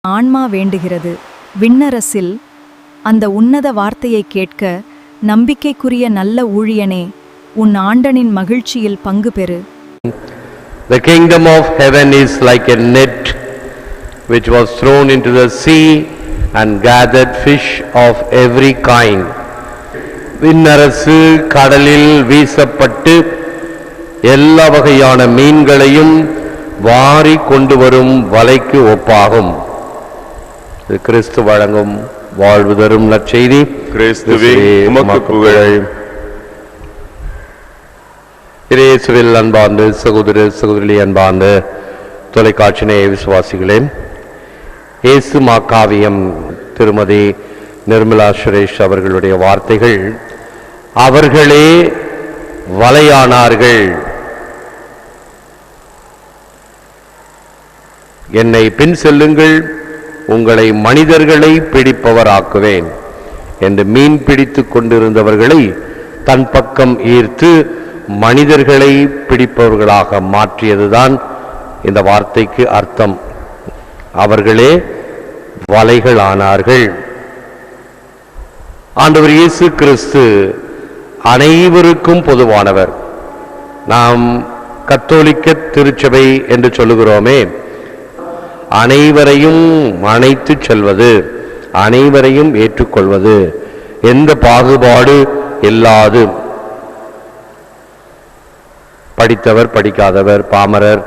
ஆன்மா வேண்டுகிறது. விண்ணரசில் அந்த உன்னத வார்த்தையை கேட்க நம்பிக்கைக்குரிய நல்ல ஊழியனே, உன் ஆண்டனின் மகிழ்ச்சியில் பங்கு பெறு. The kingdom of heaven is like a net which was thrown into the sea and gathered fish of every kind. விண்ணரசு கடலில் வீசப்பட்டு எல்லா வகையான மீன்களையும் வாரி கொண்டு வரும் வலைக்கு ஒப்பாகும். இது கிறிஸ்து வழங்கும் வாழ்வு தரும் நற்செய்தி. கிறிஸ்துவே உமக்கு புகழ். இயேசுவில் அன்பார்ந்த சகோதர சகோதரி, அன்பார்ந்த தொலைக்காட்சி நேய விசுவாசிகளே, இயேசு மாக்காவியம் திருமதி நிர்மலா சுரேஷ் அவர்களுடைய வார்த்தைகள், அவர்களே வலையானார்கள், என்னை பின் செல்லுங்கள், உங்களை மனிதர்களை பிடிப்பவராக்குவேன் என்று மீன் பிடித்து கொண்டிருந்தவர்களை தன் பக்கம் ஈர்த்து மனிதர்களை பிடிப்பவர்களாக மாற்றியதுதான் இந்த வார்த்தைக்கு அர்த்தம். அவர்களே வலைகள் ஆனார்கள். ஆண்டவர் இயேசு கிறிஸ்து அனைவருக்கும் பொதுவானவர். நாம் கத்தோலிக்க திருச்சபை என்று சொல்லுகிறோமே, அனைவரையும் அணைத்து செல்வது, அனைவரையும் ஏற்றுக்கொள்வது, எந்த பாகுபாடு இல்லாது, படித்தவர் படிக்காதவர், பாமரர்,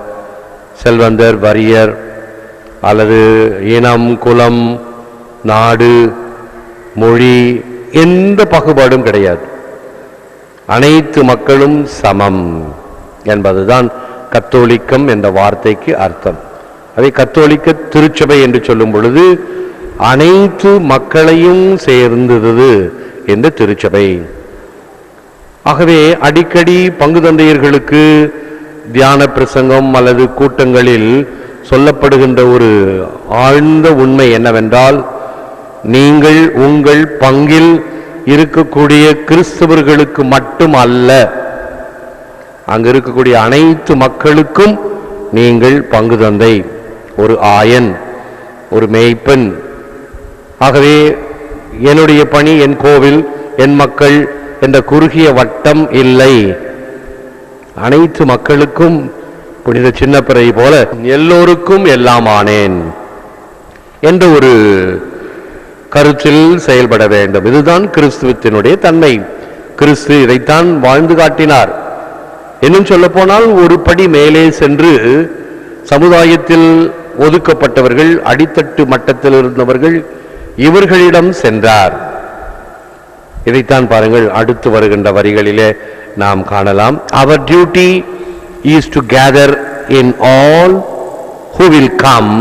செல்வந்தர், வறியர், அல்லது இனம், குலம், நாடு, மொழி, எந்த பாகுபாடும் கிடையாது. அனைத்து மக்களும் சமம் என்பதுதான் கத்தோலிக்கம் என்ற வார்த்தைக்கு அர்த்தம். அதை கத்தோலிக்க திருச்சபை என்று சொல்லும் பொழுது அனைத்து மக்களையும் சேர்ந்தது என்ற திருச்சபை. ஆகவே அடிக்கடி பங்கு தந்தையர்களுக்கு தியான பிரசங்கம் அல்லது கூட்டங்களில் சொல்லப்படுகின்ற ஒரு ஆழ்ந்த உண்மை என்னவென்றால், நீங்கள் உங்கள் பங்கில் இருக்கக்கூடிய கிறிஸ்தவர்களுக்கு மட்டும் அல்ல, அங்கு இருக்கக்கூடிய அனைத்து மக்களுக்கும் நீங்கள் பங்கு தந்தை, ஒரு ஆயன், ஒரு மேய்ப்பன். ஆகவே என்னுடைய பணி, என் கோவில், என் மக்கள் என்ற குறுகிய வட்டம் இல்லை. அனைத்து மக்களுக்கும் புனித சின்னப்பிறை போல எல்லோருக்கும் எல்லாம் ஆனேன் என்ற ஒரு கருத்தில் செயல்பட வேண்டும். இதுதான் கிறிஸ்துவத்தினுடைய தன்மை. கிறிஸ்து இதைத்தான் வாழ்ந்து காட்டினார். இன்னும் சொல்ல போனால் ஒரு படி மேலே சென்று சமுதாயத்தில் ஒதுக்கப்பட்டவர்கள், அடித்தட்டு மட்டத்தில் இருந்தவர்கள், இவர்களிடம் சென்றார். இதைத்தான் பாருங்கள், அடுத்து வருகின்ற வரிகளிலே நாம் காணலாம். Our duty is to gather in all who will come,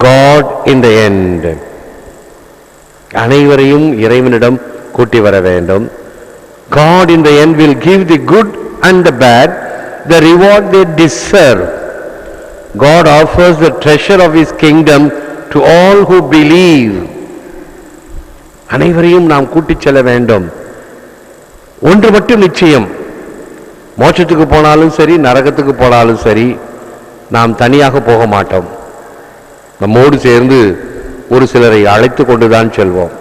God in the end. அனைவரையும் இறைவனிடம் கூட்டி வர வேண்டும். God in the end will give the good and the bad the reward they deserve. God offers the treasure of his kingdom to all who believe. அனைவரையும் நாம் கூட்டிச் செல்ல வேண்டும். ஒன்று மட்டும் நிச்சயம், மோட்சத்துக்கு போனாலும் சரி, நரகத்துக்கு போனாலும் சரி, நாம் தனியாக போக மாட்டோம். நம்மோடு சேர்ந்து ஒரு சிலரை அழைத்து கொண்டுதான் செல்வோம்.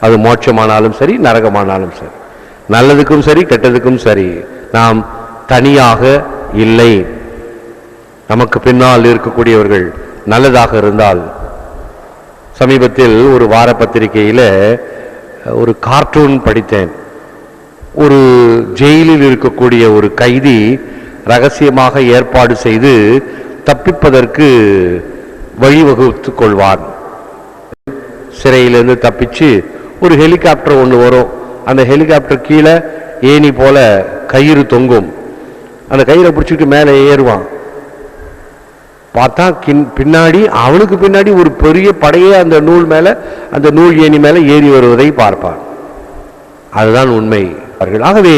அது மோட்சமானாலும் சரி, நரகமானாலும் சரி, நல்லதுக்கும் சரி, கெட்டதுக்கும் சரி, நாம் தனியாக இல்லை. நமக்கு பின்னால் இருக்கக்கூடியவர்கள் நல்லதாக இருந்தால், சமீபத்தில் ஒரு வார பத்திரிகையில் ஒரு கார்ட்டூன் படித்தேன். ஒரு ஜெயிலில் இருக்கக்கூடிய ஒரு கைதி ரகசியமாக ஏற்பாடு செய்து தப்பிப்பதற்கு வழிவகுத்து கொள்வான். சிறையிலிருந்து தப்பிச்சு ஒரு ஹெலிகாப்டர் ஒன்று வரும். அந்த ஹெலிகாப்டர் கீழே ஏணி போல கயிறு தொங்கும். அந்த கயிறை பிடிச்சிட்டு மேலே ஏறுவான். பார்த்தா பின்னாடி, அவனுக்கு பின்னாடி ஒரு பெரிய படையே அந்த நூல் மேல, அந்த நூல் ஏணி மேல ஏறி வருவதை பார்ப்பான். அதுதான் உண்மை. ஆகவே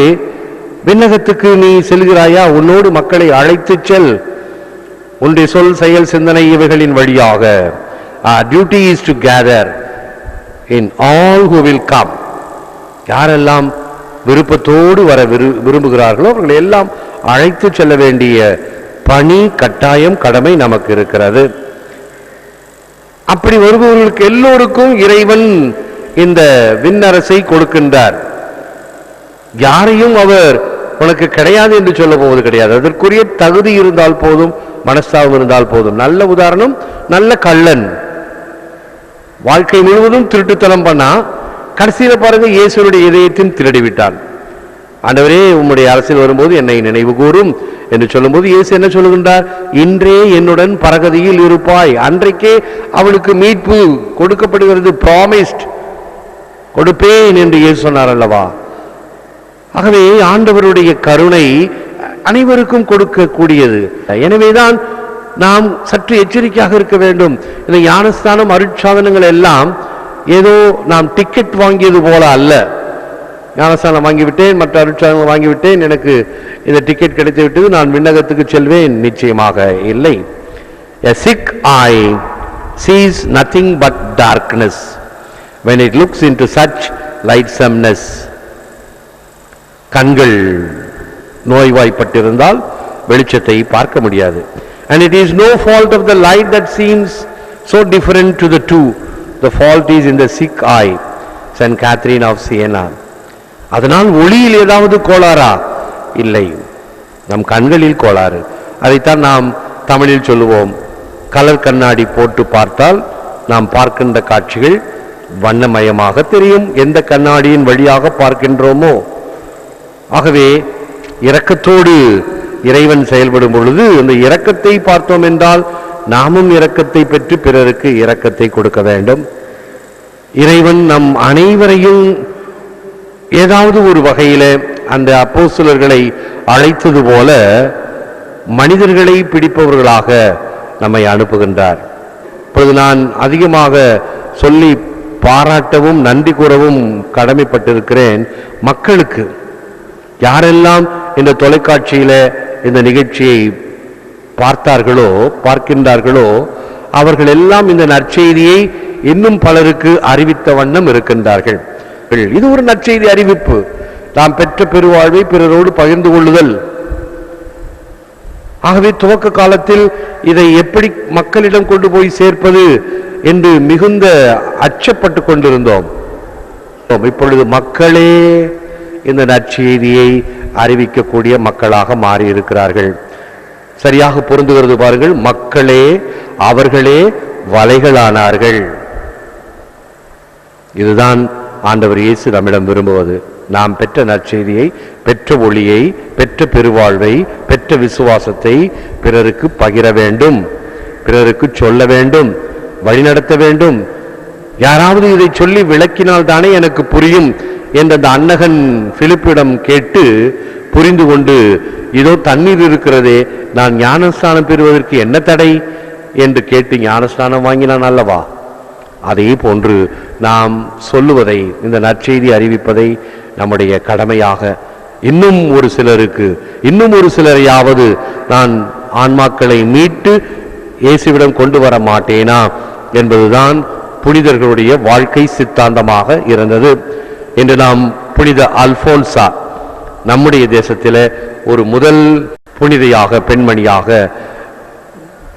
விண்ணகத்துக்கு நீ செல்கிறாயா? உன்னோடு மக்களை அழைத்து செல். உன்னுடைய சொல், செயல், சிந்தனை இவைகளின் வழியாக. Duty is to gather in all who will come. யாரெல்லாம் விருப்பத்தோடு வர விரும்புகிறார்களோ அவர்களை எல்லாம் அழைத்து செல்ல வேண்டிய பணி, கட்டாயம், கடமை நமக்கு இருக்கிறது. அப்படி வருபவர்களுக்கு எல்லோருக்கும் இறைவன் இந்த விண்ணரசை கொடுக்கின்றார். யாரையும் அவர் உனக்கு கிடையாது என்று சொல்ல போவது கிடையாது. அதற்குரிய தகுதி இருந்தால் போதும், மனஸ்தாபம் இருந்தால் போதும். நல்ல உதாரணம், நல்ல கள்ளன் வாழ்க்கை முழுவதும் திருட்டுத்தனம் பண்ணா, கடைசியில பாருங்க இயேசுடைய இதயத்தின் திருடி விட்டான். ஆண்டவரே, உம்முடைய அரசில் வரும்போது என்னை நினைவு கூறும் என்று சொல்லும்போது இயேசு என்ன சொல்லுகின்றார்? இன்றே என்னுடன் பரகதியில் இருப்பாய். அன்றைக்கே அவளுக்கு மீட்பு கொடுக்கப்படுகிறது. ப்ராமிஸ்ட், கொடுப்பேன் என்று இயேசு சொன்னார் அல்லவா? ஆகவே ஆண்டவருடைய கருணை அனைவருக்கும் கொடுக்கக்கூடியது. எனவேதான் நாம் சற்று எச்சரிக்கையாக இருக்க வேண்டும். இந்த ஞானஸ்தானம் அருட்சாதனங்கள் எல்லாம் ஏதோ நாம் டிக்கெட் வாங்கியது போல அல்ல. ஞானஸ்தானம் வாங்கிவிட்டேன், மற்ற அருட்சாதனங்கள் வாங்கிவிட்டேன், எனக்கு இந்த டிக்கெட் கிடைத்து விட்டது, நான் விண்ணகத்துக்கு செல்வேன். நிச்சயமாக இல்லை. A sick eye sees nothing but darkness when it looks into such lightsomeness. கண்கள் நோய்வாய்ப்பட்டிருந்தால் வெளிச்சத்தை பார்க்க முடியாது. And it is no fault of the light that seems so different to the two. The fault is in the sick eye. Saint Catherine of Siena. அதனால் ஒளியில் ஏதாவது கோளாறா? இல்லை, நம் கண்களில் கோளாறு. அதைத்தான் நாம் தமிழில் சொல்லுவோம், கலர் கண்ணாடி போட்டு பார்த்தால் நாம் பார்க்கின்ற காட்சிகள் வண்ணமயமாக தெரியும், எந்த கண்ணாடியின் வழியாக பார்க்கின்றோமோ. ஆகவே இரக்கத்தோடு இறைவன் செயல்படும் பொழுது அந்த இரக்கத்தை பார்த்தோம் என்றால் நாமும் இரக்கத்தை பெற்று பிறருக்கு இரக்கத்தை கொடுக்க வேண்டும். இறைவன் நம் அனைவரையும் ஏதாவது ஒரு வகையில அந்த அப்போஸ்தலர்களை அழைத்தது போல மனிதர்களை பிடிப்பவர்களாக நம்மை அனுப்புகின்றார். இப்பொழுது நான் அதிகமாக சொல்லி பாராட்டவும் நன்றி கூறவும் கடமைப்பட்டிருக்கிறேன் மக்களுக்கு. யாரெல்லாம் இந்த தொலைக்காட்சியில இந்த நிகழ்ச்சியை பார்க்கின்றார்களோ அவர்கள் எல்லாம் இந்த நற்செய்தியை இன்னும் பலருக்கு அறிவித்த வண்ணம் இருக்கின்றார்கள். இது ஒரு நற்செய்தி அறிவிப்பு. நாம் பெற்ற பெருவாழ்வை பிறரோடு பகிர்ந்து கொள்ளுதல். ஆகவே துவக்க காலத்தில் இதை எப்படி மக்களிடம் கொண்டு போய் சேர்ப்பது என்று மிகுந்த அச்சப்பட்டு கொண்டிருந்தோம். இப்பொழுது மக்களே இந்த நற்செய்தியை அறிவிக்கக்கூடிய மக்களாக மாறியிருக்கிறார்கள். சரியாக பொருந்துகிறது பாருங்கள். மக்களே, அவர்களே வலைகளானார்கள். இதுதான் ஆண்டவர் இயேசு நம்மிடம் விரும்புவது. நாம் பெற்ற நற்செய்தியை, பெற்ற ஒளியை, பெற்ற பெருவாழ்வை, பெற்ற விசுவாசத்தை பிறருக்கு பகிர வேண்டும், பிறருக்கு சொல்ல வேண்டும், வழிநடத்த வேண்டும். யாராவது இதை சொல்லி விளக்கினால் தானே எனக்கு புரியும் என்று அந்த அன்னகன் பிலிப்பிடம் கேட்டு புரிந்து கொண்டு, இதோ தண்ணீர் இருக்கிறதே, நான் ஞானஸ்தானம் பெறுவதற்கு என்ன தடை என்று கேட்டு ஞானஸ்தானம் வாங்கினான் அல்லவா? அதே போன்று நாம் சொல்லுவதை, இந்த நற்செய்தி அறிவிப்பதை நம்முடைய கடமையாக இன்னும் ஒரு சிலரையாவது நான் ஆன்மாக்களை மீட்டு இயேசுவிடம் கொண்டு வர மாட்டேனா என்பதுதான் புனிதர்களுடைய வாழ்க்கை சித்தாந்தமாக இருந்தது. இன்று நாம் புனித அல்போன்சா, நம்முடைய தேசத்தில் ஒரு முதல் புனிதையாக, பெண்மணியாக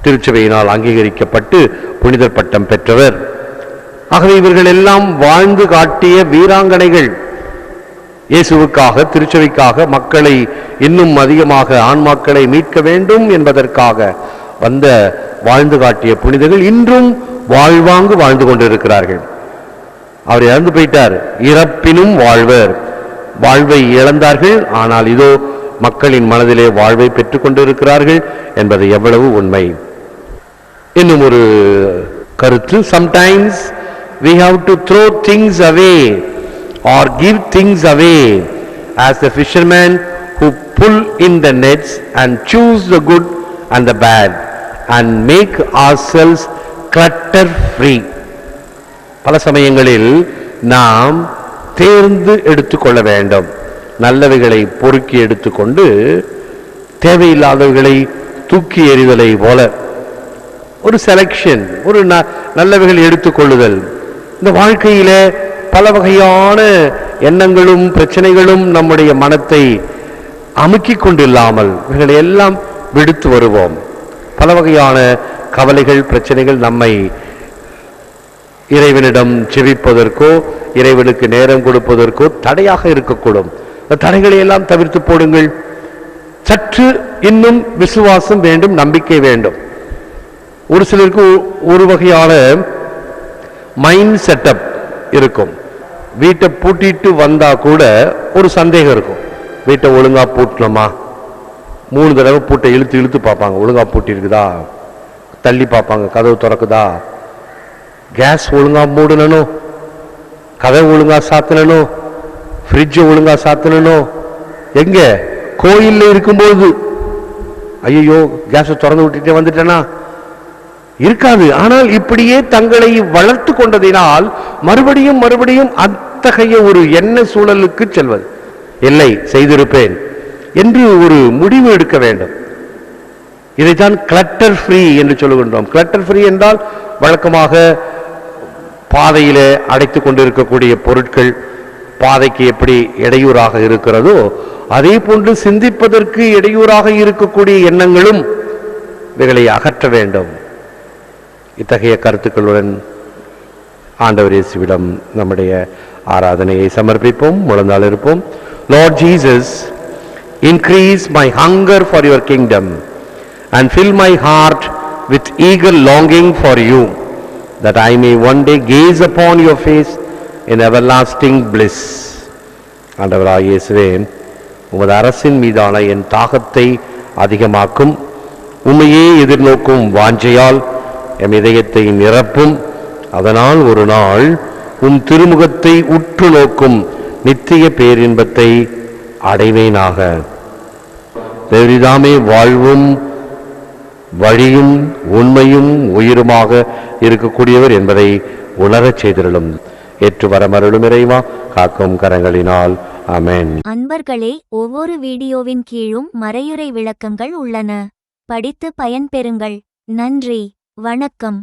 திருச்சபையினால் அங்கீகரிக்கப்பட்டு புனிதர் பட்டம் பெற்றவர். ஆகவே இவர்கள் எல்லாம் வாழ்ந்து காட்டிய வீராங்கனைகள். இயேசுவுக்காக, திருச்சபைக்காக, மக்களை இன்னும் அதிகமாக ஆன்மாக்களை மீட்க வேண்டும் என்பதற்காக வாழ்ந்து காட்டிய புனிதர்கள் இன்றும் வாழ்வாங்கு வாழ்ந்து கொண்டிருக்கிறார்கள். அவர் இறந்து போயிட்டார், இறப்பினும் வாழ்வர். வாழ்வை இழந்தார்கள், ஆனால் இதோ மக்களின் மனதிலே வாழ்வை பெற்றுக் கொண்டிருக்கிறார்கள் என்பது எவ்வளவு உண்மை. இன்னும் ஒரு கருத்து, sometimes we have to throw things away or give things away as the fishermen who pull in the nets and choose the good and the bad and make ourselves clutter free. பல சமயங்களில் நாம் தேர்ந்து எடுத்துக்கொள்ள வேண்டும். நல்லவைகளை பொறுக்கி எடுத்துக்கொண்டு தேவையில்லாதவைகளை தூக்கி எறிதலை போல ஒரு செலக்ஷன், ஒரு நல்லவைகளை எடுத்துக்கொள்ளுதல். இந்த வாழ்க்கையில பல வகையான எண்ணங்களும் பிரச்சனைகளும் நம்முடைய மனத்தை அமுக்கிக் கொண்டில்லாமல் இவைகளை எல்லாம் விடுத்து வருவோம். பல வகையான கவலைகள், பிரச்சனைகள் நம்மை இறைவனிடம் செவிப்பதற்கோ இறைவனுக்கு நேரம் கொடுப்பதற்கோ தடையாக இருக்கக்கூடும். தடைகளை எல்லாம் தவிர்த்து போடுங்கள். சற்று இன்னும் விசுவாசம் வேண்டும், நம்பிக்கை வேண்டும். ஒரு சிலருக்கு ஒரு வகையான மைண்ட் செட்டப் இருக்கும். வீட்டை பூட்டிட்டு வந்தா கூட ஒரு சந்தேகம் இருக்கும். வீட்டை ஒழுங்கா பூட்டணுமா? 3 தடவை பூட்டை இழுத்து இழுத்து பார்ப்பாங்க, ஒழுங்கா பூட்டி இருக்குதா, தள்ளி பார்ப்பாங்க, கதவு திறக்குதா, கேஸ் ஒழுங்கா மூடணும், கதவு ஒழுங்கா சாத்தணும், ஃப்ரிட்ஜ் ஒழுங்கா சாத்தணும். எங்க கோயில்ல இருக்கும்போது ஐயோ கேஸ் திறந்து விட்டுட்டே வந்துட்டேனா இருக்காது. ஆனால் இப்படியே தங்களை வளர்த்து கொண்டதினால் மறுபடியும் மறுபடியும் அத்தகைய ஒரு எண்ண சூழலுக்கு செல்வது. இல்லை, செய்திருப்பேன் என்று ஒரு முடிவு எடுக்க வேண்டும். இதைத்தான் கிளட்டர் ஃப்ரீ என்று சொல்லுகின்றோம். கிளட்டர் ஃப்ரீ என்றால் வழக்கமாக பாதையிலே அடைத்து கொண்டிருக்கக்கூடிய பொருட்கள் பாதைக்கு எப்படி இடையூறாக இருக்கிறதோ அதே போன்று சிந்திப்பதற்கு இடையூறாக இருக்கக்கூடிய எண்ணங்களும் இவைகளை அகற்ற வேண்டும். இத்தகைய கருத்துக்களுடன் ஆண்டவர் இயேசுவிடம் நம்முடைய ஆராதனையை சமர்ப்பிப்போம், முழந்தாள் இருப்போம். Lord Jesus, increase my hunger for your kingdom and fill my heart with eager longing for you, that I may one day gaze upon your face in everlasting bliss. ஆண்டவராகிய இயேசுவே, உமது அரசின் மீதான என் தாகத்தை அதிகமாக்கும், உம்மையே எதிர்நோக்கும் வாஞ்சையால் எம் இதயத்தை நிரப்பும். அதனால் ஒரு நாள் உம் திருமுகத்தை உற்று நோக்கும் நித்திய பேரின்பத்தை அடைவேனாக. பெரிதாமே வாழ்வும் வழியும் உண்மையும் உயிருமாக இருக்கக்கூடியவர் என்பதை உணரச் செய்திருளும். ஏற்று வரமருளும் இறைவா, காக்கும் கரங்களினால். ஆமென். அன்பர்களே, ஒவ்வொரு வீடியோவின் கீழும் மறையுரை விளக்கங்கள் உள்ளன. படித்து பயன்பெறுங்கள். நன்றி, வணக்கம்.